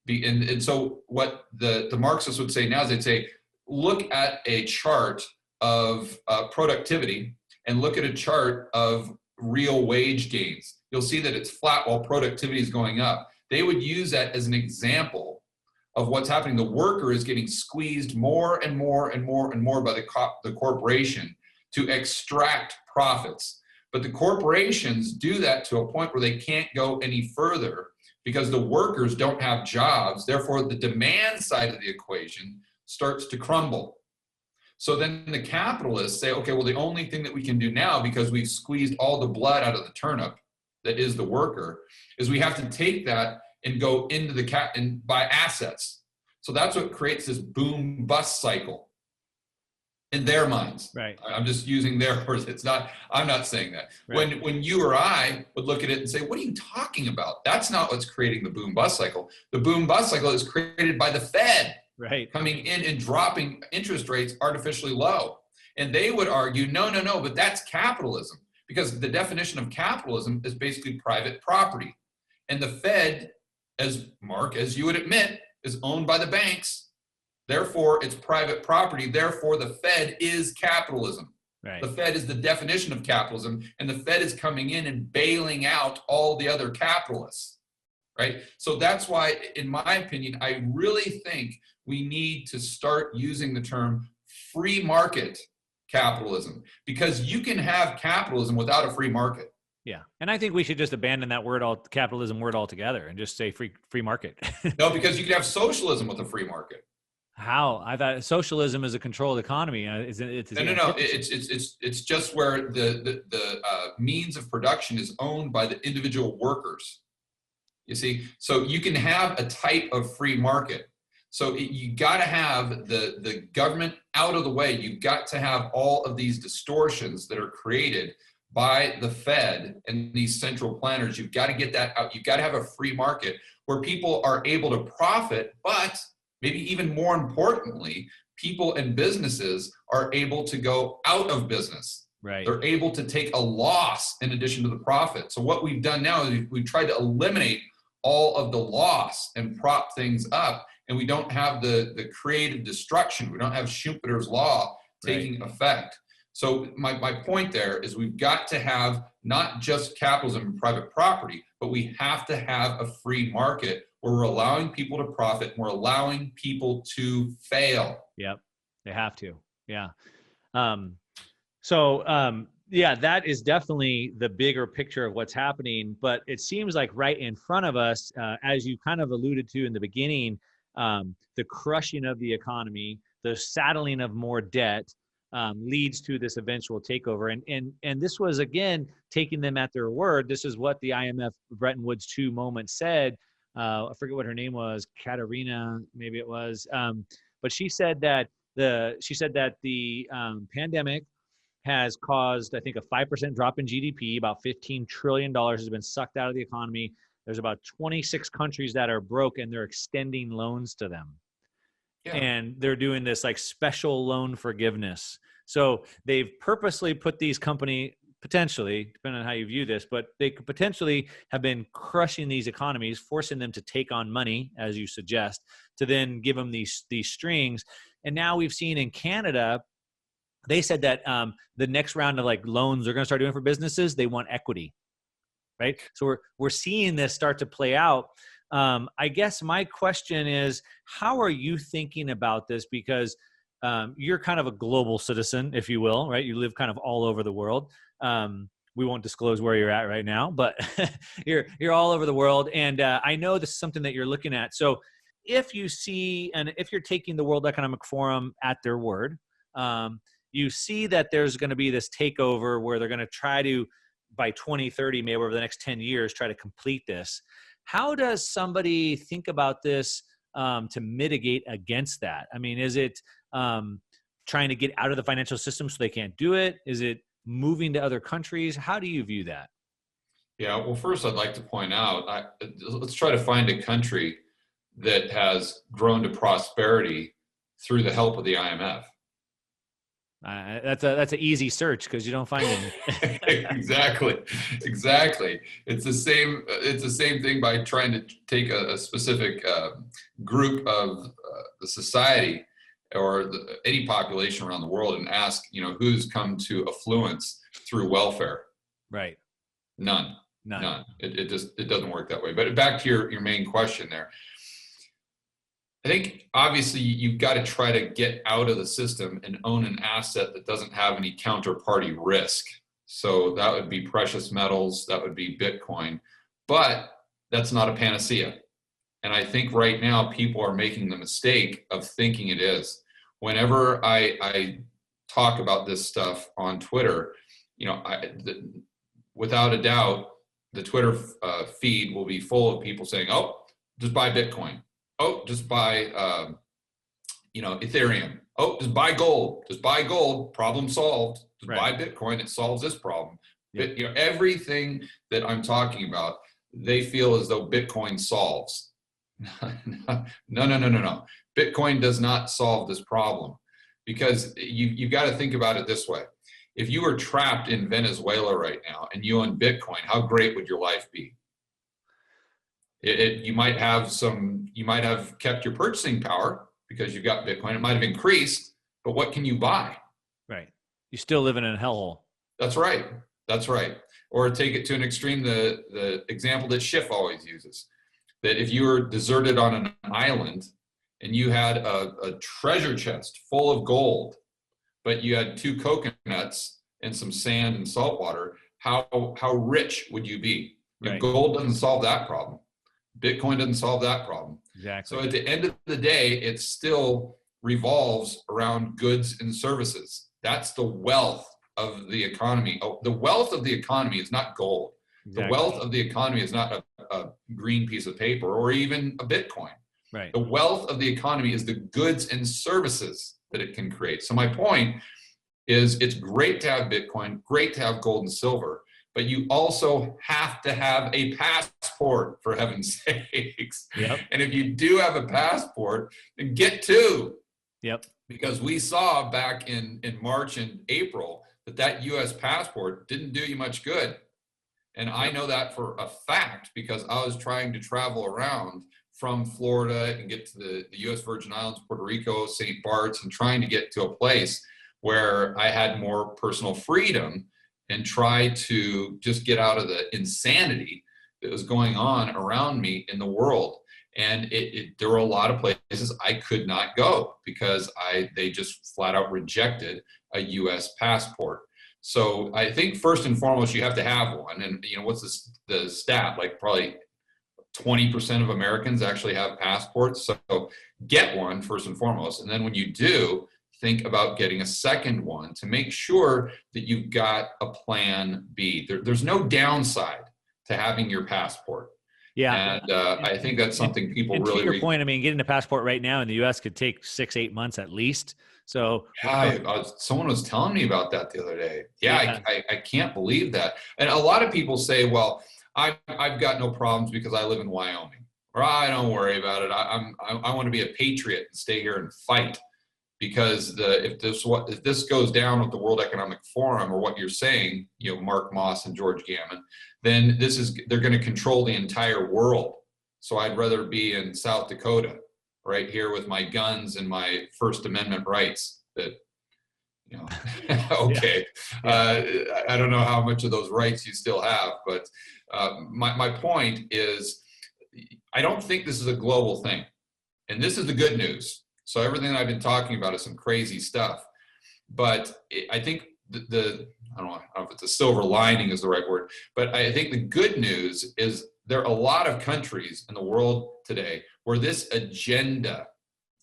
And so what the Marxists would say now is they'd say, look at a chart of productivity and look at a chart of real wage gains. You'll see that it's flat while productivity is going up. They would use that as an example of what's happening. The worker is getting squeezed more and more and more and more by the corporation to extract profits. But the corporations do that to a point where they can't go any further because the workers don't have jobs. Therefore, the demand side of the equation starts to crumble. So then the capitalists say, okay, well, the only thing that we can do now, because we've squeezed all the blood out of the turnip that is the worker, is we have to take that and go into and buy assets. So that's what creates this boom bust cycle in their minds. Right. I'm just using their words. I'm not saying that. Right. When you or I would look at it and say, what are you talking about? That's not what's creating the boom bust cycle. The boom bust cycle is created by the Fed. Right. Coming in and dropping interest rates artificially low. And they would argue, no, but that's capitalism, because the definition of capitalism is basically private property. And the Fed, as you would admit, is owned by the banks. Therefore, it's private property. Therefore, the Fed is capitalism. Right. The Fed is the definition of capitalism, and the Fed is coming in and bailing out all the other capitalists. Right? So that's why, in my opinion, I really think we need to start using the term free market capitalism, because you can have capitalism without a free market. Yeah. And I think we should just abandon that capitalism word altogether and just say free market. No, because you can have socialism with a free market. How? I thought socialism is a controlled economy. No. It's just where the means of production is owned by the individual workers. You see, so you can have a type of free market. So you got to have the government out of the way. You've got to have all of these distortions that are created by the Fed and these central planners. You've got to get that out. You've got to have a free market where people are able to profit, but maybe even more importantly, people and businesses are able to go out of business. Right. They're able to take a loss in addition to the profit. So what we've done now is we've tried to eliminate all of the loss and prop things up, and we don't have the creative destruction. We don't have Schumpeter's law taking effect. So my point there is we've got to have not just capitalism and private property, but we have to have a free market where we're allowing people to profit and we're allowing people to fail. Yep, they have to. Yeah. Yeah, that is definitely the bigger picture of what's happening. But it seems like right in front of us, as you kind of alluded to in the beginning, the crushing of the economy, the saddling of more debt leads to this eventual takeover. And this was, again, taking them at their word. This is what the IMF Bretton Woods 2 moment said. I forget what her name was, Katerina, maybe it was. But she said that the pandemic has caused, I think, a 5% drop in GDP. About $15 trillion has been sucked out of the economy. There's about 26 countries that are broke, and they're extending loans to them. Yeah. And they're doing this like special loan forgiveness. So they've purposely put these companies, potentially, depending on how you view this, but they could potentially have been crushing these economies, forcing them to take on money, as you suggest, to then give them these strings. And now we've seen in Canada, they said that the next round of like loans they're going to start doing for businesses, they want equity, right? So we're seeing this start to play out. I guess my question is, how are you thinking about this? Because you're kind of a global citizen, if you will, right? You live kind of all over the world. We won't disclose where you're at right now, but you're all over the world. And I know this is something that you're looking at. So if you see, and if you're taking the World Economic Forum at their word, you see that there's going to be this takeover where they're going to try to, by 2030, maybe over the next 10 years, try to complete this. How does somebody think about this to mitigate against that? I mean, is it trying to get out of the financial system so they can't do it? Is it moving to other countries? How do you view that? Yeah, well, first I'd like to point out, let's try to find a country that has grown to prosperity through the help of the IMF. That's an easy search because you don't find any. Exactly. It's the same thing by trying to take a specific group of the society or any population around the world and ask, who's come to affluence through welfare. Right. None. It doesn't work that way. But back to your main question there. I think obviously you've got to try to get out of the system and own an asset that doesn't have any counterparty risk. So that would be precious metals, that would be Bitcoin, but that's not a panacea. And I think right now people are making the mistake of thinking it is. Whenever I talk about this stuff on Twitter, without a doubt, the Twitter feed will be full of people saying, "Oh, just buy Bitcoin. Oh, just buy, Ethereum. Oh, just buy gold. Just buy gold. Problem solved. Just buy Bitcoin. It solves this problem." Yep. Everything that I'm talking about, they feel as though Bitcoin solves. No. Bitcoin does not solve this problem, because you've got to think about it this way. If you were trapped in Venezuela right now and you own Bitcoin, how great would your life be? You might have kept your purchasing power because you've got Bitcoin. It might have increased, but what can you buy? Right. You still live in a hellhole. That's right. Or take it to an extreme, the example that Schiff always uses, that if you were deserted on an island and you had a treasure chest full of gold, but you had 2 coconuts and some sand and salt water, how rich would you be? Right. Gold doesn't solve that problem. Bitcoin doesn't solve that problem. Exactly. So at the end of the day, it still revolves around goods and services. That's the wealth of the economy. Oh, the wealth of the economy is not gold. Exactly. The wealth of the economy is not a green piece of paper or even a Bitcoin. Right. The wealth of the economy is the goods and services that it can create. So my point is, it's great to have Bitcoin, great to have gold and silver, but you also have to have a passport, for heaven's sakes. Yep. And if you do have a passport, then get 2. Yep. Because we saw back in March and April that US passport didn't do you much good. And I know that for a fact because I was trying to travel around from Florida and get to the US Virgin Islands, Puerto Rico, St. Bart's, and trying to get to a place where I had more personal freedom and try to just get out of the insanity that was going on around me in the world. And there were a lot of places I could not go because they just flat out rejected a US passport. So I think first and foremost, you have to have one. And what's the stat? Like probably 20% of Americans actually have passports. So get one first and foremost. And then when you do, think about getting a second one to make sure that you've got a plan B. There's no downside to having your passport. Yeah. And I think that's something people really... To your point, I mean, getting a passport right now in the U.S. could take 6-8 months at least. So yeah, someone was telling me about that the other day. Yeah. I can't believe that. And a lot of people say, well, I've got no problems because I live in Wyoming. Or I don't worry about it. I want to be a patriot and stay here and fight. Because if this goes down with the World Economic Forum or what you're saying, Mark Moss and George Gammon, then they're going to control the entire world. So I'd rather be in South Dakota, right here with my guns and my First Amendment rights. Okay, I don't know how much of those rights you still have, but my point is, I don't think this is a global thing, and this is the good news. So everything that I've been talking about is some crazy stuff, but I think I don't know if it's a silver lining is the right word, but I think the good news is there are a lot of countries in the world today where this agenda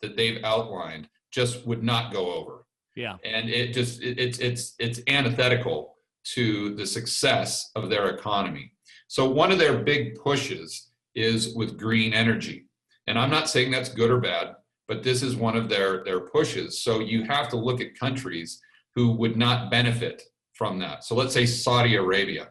that they've outlined just would not go over. Yeah. And it's antithetical to the success of their economy. So one of their big pushes is with green energy. And I'm not saying that's good or bad, but this is one of their pushes. So you have to look at countries who would not benefit from that. So let's say Saudi Arabia,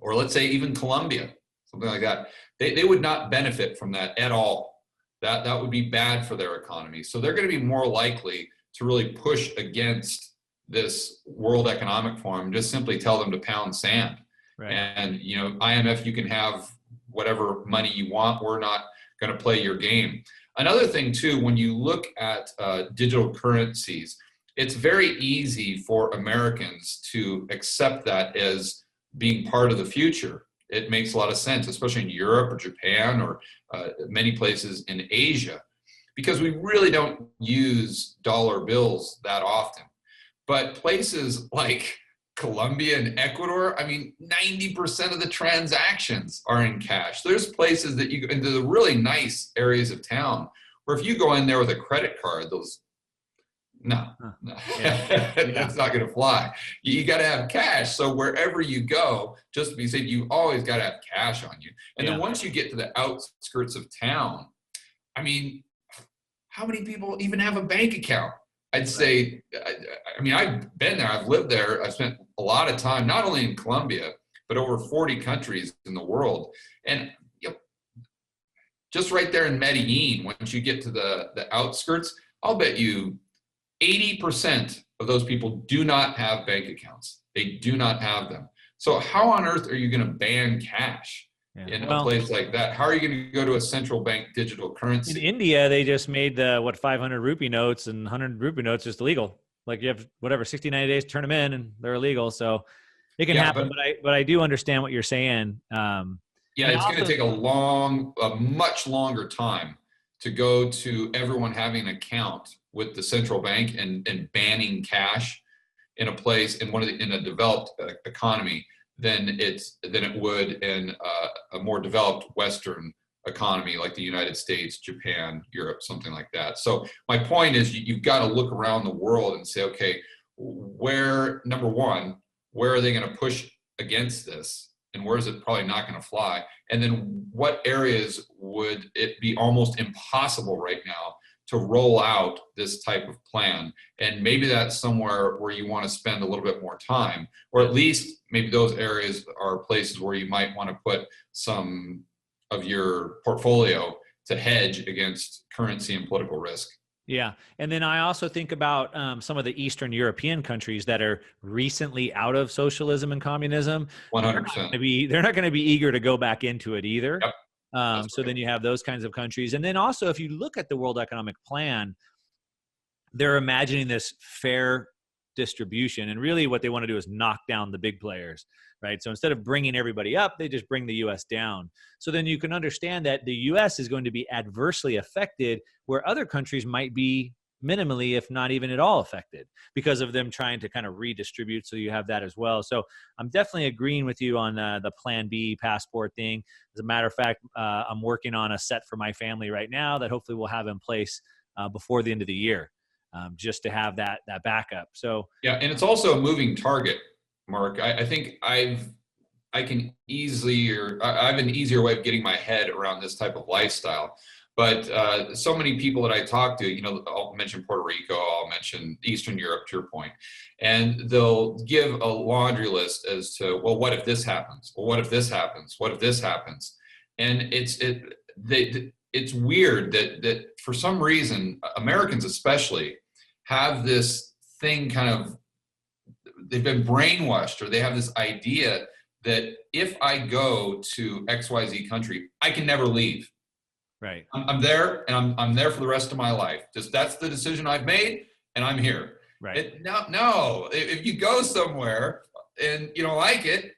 or let's say even Colombia, something like that. They would not benefit from that at all. That would be bad for their economy. So they're going to be more likely to really push against this World Economic Forum, just simply tell them to pound sand. Right. And, IMF, you can have whatever money you want. We're not going to play your game. Another thing, too, when you look at digital currencies, it's very easy for Americans to accept that as being part of the future. It makes a lot of sense, especially in Europe or Japan or many places in Asia, because we really don't use dollar bills that often. But places like Colombia and Ecuador, 90% of the transactions are in cash. There's places that you go into the really nice areas of town where if you go in there with a credit card, no. Yeah. That's not going to fly. You got to have cash. So wherever you go, just to be safe, you always got to have cash on you. And then once you get to the outskirts of town, how many people even have a bank account? I'd say, I've been there, I've lived there, I've spent a lot of time, not only in Colombia, but over 40 countries in the world. And just right there in Medellin, once you get to the outskirts, I'll bet you 80% of those people do not have bank accounts. They do not have them. So how on earth are you going to ban cash in a place like that? How are you going to go to a central bank digital currency? In India, they just made the 500 rupee notes and 100 rupee notes just illegal. Like you have 60, 90 days to turn them in and they're illegal. So it can happen, but I do understand what you're saying. It's going to take a much longer time to go to everyone having an account with the central bank and banning cash in a place in a developed economy than it would in a more developed Western economy like the United States, Japan, Europe, something like that. So my point is you've got to look around the world and say, okay, number one, where are they going to push against this? And where is it probably not going to fly? And then what areas would it be almost impossible right now to roll out this type of plan? And maybe that's somewhere where you want to spend a little bit more time, or at least maybe those areas are places where you might want to put some of your portfolio to hedge against currency and political risk. Yeah. And then I also think about some of the Eastern European countries that are recently out of socialism and communism. 100%. They're not going to be eager to go back into it either. Yep. So then you have those kinds of countries. And then also, if you look at the World Economic Plan, they're imagining this fair distribution. And really what they want to do is knock down the big players, right? So instead of bringing everybody up, they just bring the U.S. down. So then you can understand that the U.S. is going to be adversely affected where other countries might be minimally, if not even at all affected because of them trying to kind of redistribute. So you have that as well. So I'm definitely agreeing with you on the Plan B passport thing. As a matter of fact, I'm working on a set for my family right now that hopefully we'll have in place before the end of the year, just to have that backup. So yeah, and it's also a moving target, Mark. I think I have an easier way of getting my head around this type of lifestyle. But so many people that I talk to, I'll mention Puerto Rico, I'll mention Eastern Europe, to your point, and they'll give a laundry list as to, well, what if this happens? Well, what if this happens? What if this happens? And it's weird that for some reason, Americans especially have this thing they've been brainwashed, or they have this idea that if I go to XYZ country, I can never leave. Right. I'm there, and I'm there for the rest of my life. Just that's the decision I've made, and I'm here. Right. No. If you go somewhere and you don't like it,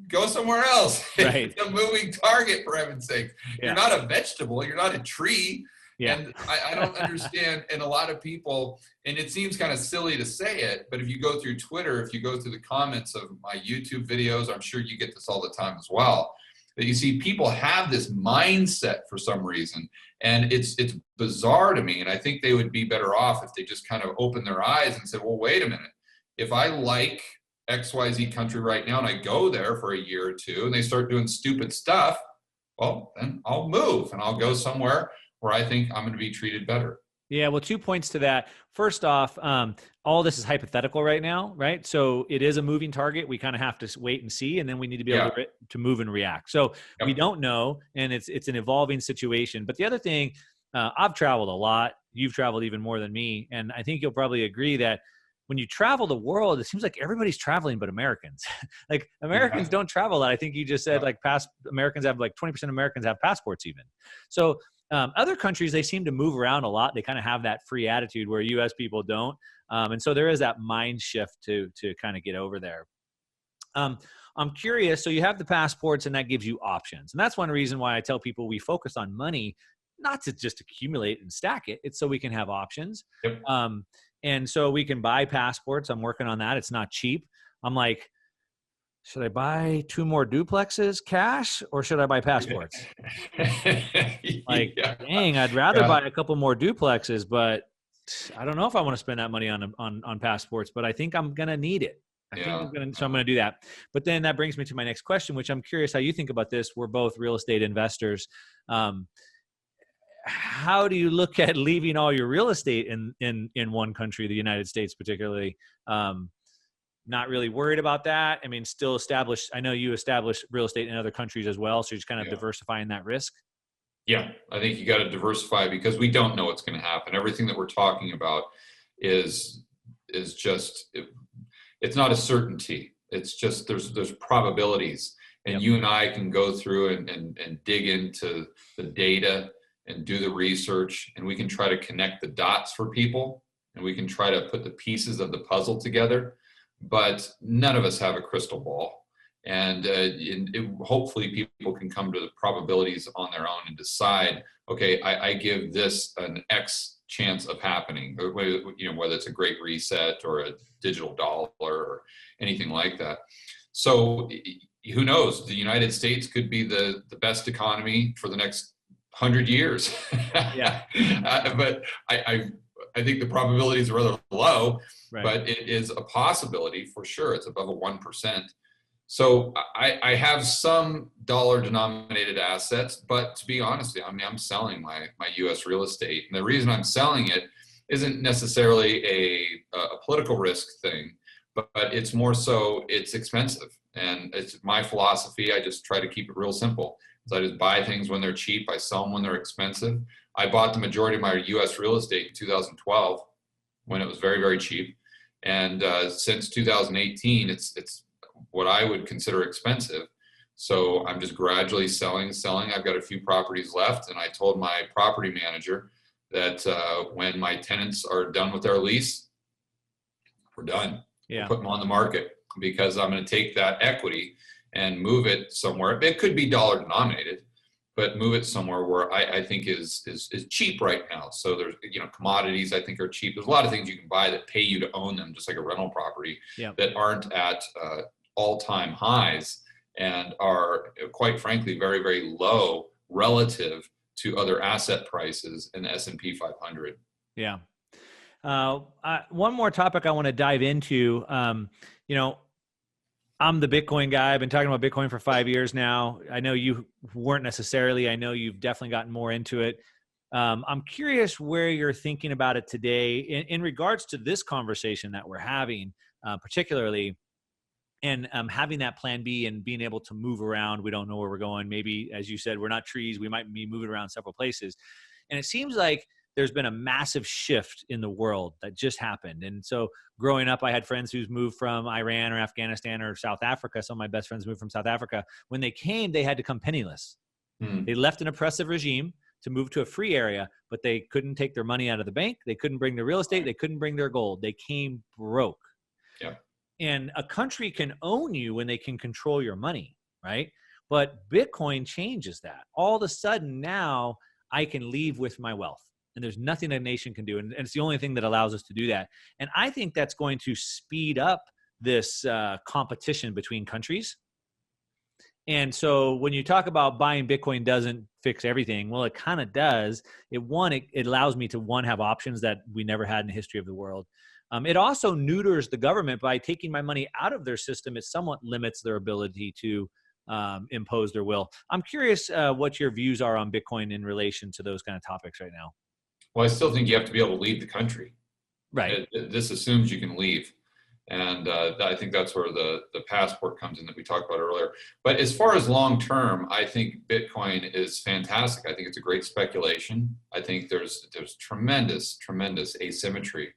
go somewhere else. Right. It's a moving target, for heaven's sake. Yeah. You're not a vegetable. You're not a tree. Yeah. And I don't understand. And a lot of people, and it seems kind of silly to say it, but if you go through Twitter, if you go through the comments of my YouTube videos, I'm sure you get this all the time as well. that you see people have this mindset for some reason, and it's bizarre to me. And I think they would be better off if they just kind of opened their eyes and said, well, wait a minute, if I like XYZ country right now and I go there for a year or two and they start doing stupid stuff, well, then I'll move and I'll go somewhere where I think I'm going to be treated better. Yeah, well, 2 points to that. First off, all this is hypothetical right now, right? So it is a moving target. We kind of have to wait and see, and then we need to be able to move and react. So we don't know, and it's an evolving situation. But the other thing, I've traveled a lot. You've traveled even more than me, and I think you'll probably agree that when you travel the world, it seems like everybody's traveling but Americans. Like Americans don't travel a lot. I think you just said like Americans have like 20% of Americans have passports even. So other countries, they seem to move around a lot. They kind of have that free attitude where US people don't. And so there is that mind shift to kind of get over there. I'm curious. So you have the passports and that gives you options. And that's one reason why I tell people we focus on money, not to just accumulate and stack it. It's so we can have options. Yep. And so we can buy passports. I'm working on that. It's not cheap. I'm like, should I buy 2 more duplexes cash or should I buy passports? Like, dang, I'd rather buy a couple more duplexes, but I don't know if I want to spend that money on passports, but I think I'm going to need it. So I'm going to do that. But then that brings me to my next question, which I'm curious how you think about this. We're both real estate investors. How do you look at leaving all your real estate in one country, the United States particularly? Not really worried about that. I mean, still established. I know you established real estate in other countries as well. So you're just kind of diversifying that risk. Yeah, I think you got to diversify because we don't know what's going to happen. Everything that we're talking about is just, it's not a certainty. It's just, there's probabilities. And you and I can go through and dig into the data and do the research, and we can try to connect the dots for people, and we can try to put the pieces of the puzzle together. But none of us have a crystal ball, and hopefully people can come to the probabilities on their own and decide, okay, I give this an X chance of happening, whether it's a great reset or a digital dollar or anything like that. So who knows? The United States could be the best economy for the next 100 years. But I think the probabilities are rather low, but it is a possibility for sure. It's above a 1%. So I have some dollar denominated assets, but to be honest, I mean, I'm selling my US real estate. And the reason I'm selling it isn't necessarily a political risk thing, but it's more so it's expensive. And it's my philosophy. I just try to keep it real simple. So I just buy things when they're cheap. I sell them when they're expensive. I bought the majority of my US real estate in 2012 when it was very, very cheap. And since 2018, it's what I would consider expensive. So I'm just gradually selling. I've got a few properties left. And I told my property manager that when my tenants are done with their lease, we're done. We'll put them on the market because I'm going to take that equity and move it somewhere. It could be dollar denominated, but move it somewhere where I think is cheap right now. So there's, commodities I think are cheap. There's a lot of things you can buy that pay you to own them, just like a rental property, that aren't at all-time highs and are, quite frankly, very, very low relative to other asset prices in the S&P 500. Yeah. One more topic I want to dive into, I'm the Bitcoin guy. I've been talking about Bitcoin for 5 years now. I know you weren't necessarily. I know you've definitely gotten more into it. I'm curious where you're thinking about it today in regards to this conversation that we're having, particularly, and having that plan B and being able to move around. We don't know where we're going. Maybe, as you said, we're not trees. We might be moving around several places. And it seems like there's been a massive shift in the world that just happened. And so growing up, I had friends who's moved from Iran or Afghanistan or South Africa. Some of my best friends moved from South Africa. When they came, they had to come penniless. They left an oppressive regime to move to a free area, but they couldn't take their money out of the bank. They couldn't bring their real estate. They couldn't bring their gold. They came broke. Yeah. And a country can own you when they can control your money, right? But Bitcoin changes that. All of a sudden now I can leave with my wealth. And there's nothing a nation can do. And it's the only thing that allows us to do that. And I think that's going to speed up this competition between countries. And so when you talk about buying Bitcoin doesn't fix everything, well, it kind of does. It allows me to have options that we never had in the history of the world. It also neuters the government by taking my money out of their system. It somewhat limits their ability to impose their will. I'm curious what your views are on Bitcoin in relation to those kind of topics right now. Well, I still think you have to be able to leave the country. Right. This assumes you can leave. And I think that's where the passport comes in that we talked about earlier. But as far as long term, I think Bitcoin is fantastic. I think it's a great speculation. I think there's tremendous asymmetry.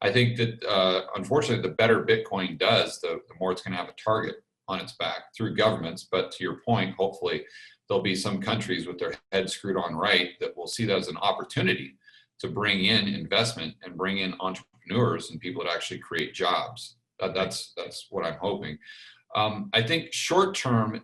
I think that unfortunately, the better Bitcoin does, the more it's going to have a target on its back through governments. But to your point, hopefully there'll be some countries with their heads screwed on right that will see that as an opportunity to bring in investment and bring in entrepreneurs and people that actually create jobs. That's what I'm hoping. I think short term,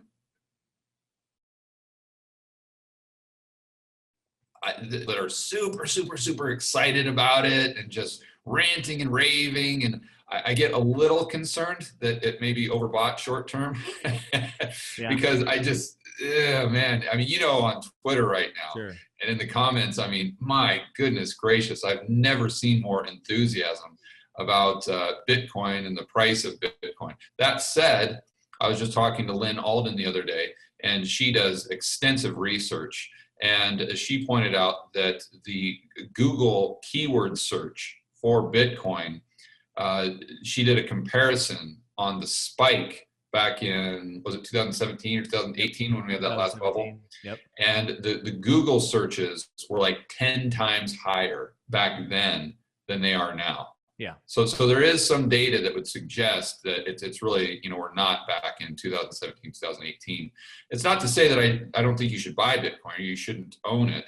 that are super excited about it and just ranting and raving, and I get a little concerned that it may be overbought short term. Because I just, man, I mean, on Twitter right now, sure. And in the comments, I mean, my goodness gracious, I've never seen more enthusiasm about Bitcoin and the price of Bitcoin. That said, I was just talking to Lynn Alden the other day, and she does extensive research. And she pointed out that the Google keyword search for Bitcoin, she did a comparison on the spike back in, was it 2017 or 2018 when we had that last bubble? Yep. And the Google searches were like 10 times higher back then than they are now. Yeah. So there is some data that would suggest that it's really, we're not back in 2017, 2018. It's not to say that I don't think you should buy Bitcoin, or you shouldn't own it.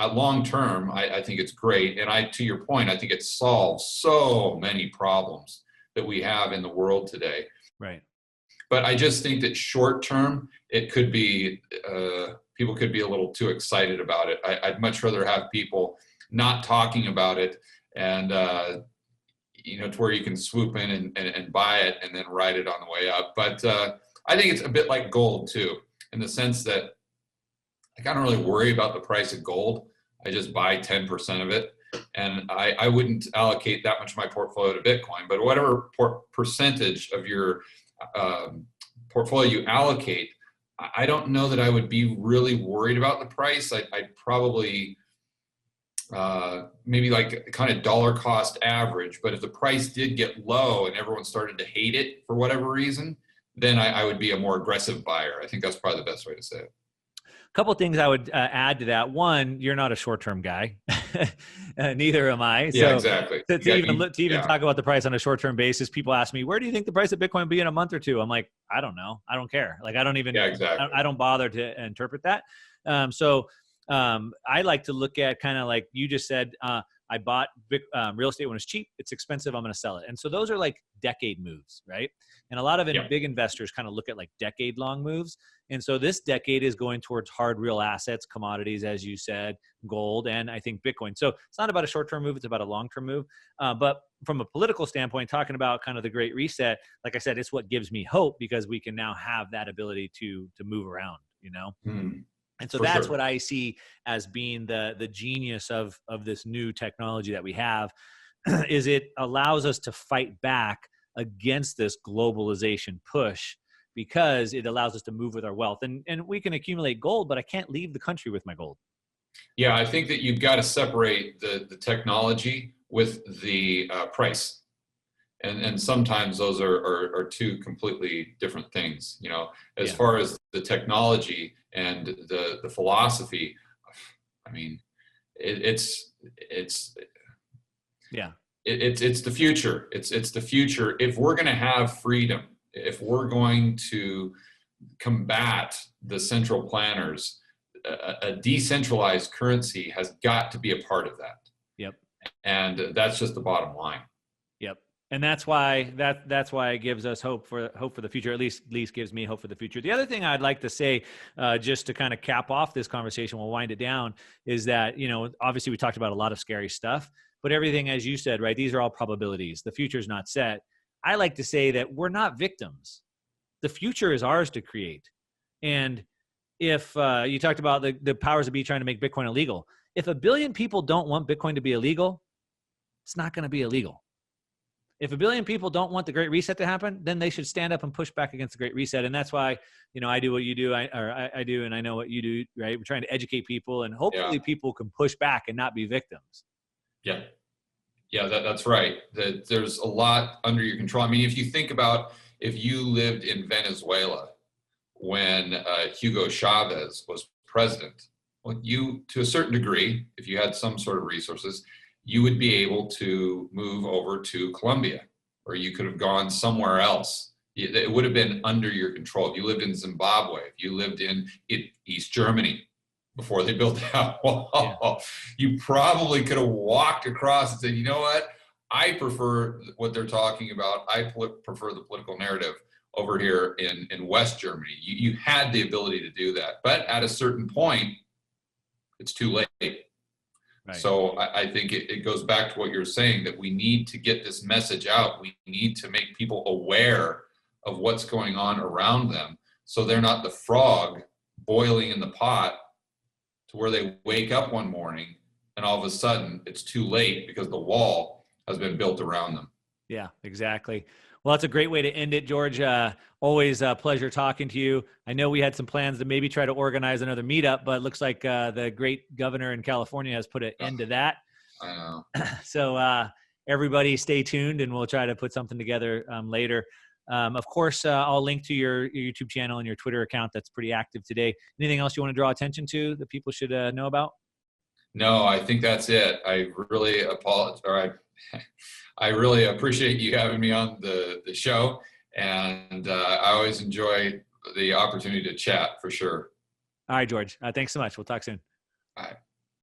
Long term, I think it's great. And to your point, I think it solves so many problems that we have in the world today. Right. But I just think that short term, it could be, people could be a little too excited about it. I'd much rather have people not talking about it and, to where you can swoop in and buy it and then ride it on the way up. But I think it's a bit like gold too, in the sense that I don't really worry about the price of gold. I just buy 10% of it. And I wouldn't allocate that much of my portfolio to Bitcoin, but whatever percentage of your portfolio you allocate, I don't know that I would be really worried about the price. I'd probably maybe like kind of dollar cost average, but if the price did get low and everyone started to hate it for whatever reason, then I would be a more aggressive buyer. I think that's probably the best way to say it. A couple of things I would add to that. One, you're not a short-term guy. Neither am I. Yeah, so exactly. To even talk about the price on a short-term basis, people ask me, where do you think the price of Bitcoin will be in a month or two? I'm like, I don't know. I don't care. Like, I don't even, exactly. I don't bother to interpret that. I like to look at kind of like you just said, I bought real estate when it's cheap. It's expensive. I'm going to sell it. And so those are like decade moves, right? And a lot of big investors kind of look at like decade-long moves. And so this decade is going towards hard real assets, commodities, as you said, gold, and I think Bitcoin. So it's not about a short-term move. It's about a long-term move. But from a political standpoint, talking about kind of the Great Reset, like I said, it's what gives me hope because we can now have that ability to move around, And so that's what I see as being the genius of this new technology that we have, is it allows us to fight back against this globalization push because it allows us to move with our wealth. And we can accumulate gold, but I can't leave the country with my gold. Yeah, I think that you've got to separate the technology with the price. And sometimes those are two completely different things, as far as the technology and the philosophy. I mean, it's the future. It's the future. If we're going to have freedom, if we're going to combat the central planners, a decentralized currency has got to be a part of that. Yep. And that's just the bottom line. Yep. And that's why it gives us hope for the future. At least gives me hope for the future. The other thing I'd like to say, just to kind of cap off this conversation, we'll wind it down, is that obviously we talked about a lot of scary stuff, but everything, as you said, right? These are all probabilities. The future is not set. I like to say that we're not victims. The future is ours to create. And if you talked about the powers that be trying to make Bitcoin illegal, if 1 billion people don't want Bitcoin to be illegal, it's not going to be illegal. If 1 billion people don't want the Great Reset to happen, then they should stand up and push back against the Great Reset. And that's why, I do what you do, I do, and I know what you do, right? We're trying to educate people, and hopefully people can push back and not be victims. Yeah. Yeah, that's right. There's a lot under your control. I mean, if you think about if you lived in Venezuela when Hugo Chavez was president, well, you, to a certain degree, if you had some sort of resources, you would be able to move over to Colombia, or you could have gone somewhere else. It would have been under your control. If you lived in Zimbabwe, if you lived in East Germany before they built that wall, you probably could have walked across and said, you know what? I prefer what they're talking about. I prefer the political narrative over here in West Germany. You had the ability to do that. But at a certain point, it's too late. Right. So I think it goes back to what you're saying, that we need to get this message out. We need to make people aware of what's going on around them, so they're not the frog boiling in the pot to where they wake up one morning and all of a sudden it's too late because the wall has been built around them. Yeah, exactly. Well, that's a great way to end it, George. Always a pleasure talking to you. I know we had some plans to maybe try to organize another meetup, but it looks like the great governor in California has put an end to that. I know. So everybody stay tuned, and we'll try to put something together later. Of course, I'll link to your YouTube channel and your Twitter account that's pretty active today. Anything else you want to draw attention to that people should know about? No, I think that's it. I really apologize. I really appreciate you having me on the show, and I always enjoy the opportunity to chat, for sure. All right, George. Thanks so much. We'll talk soon. All right.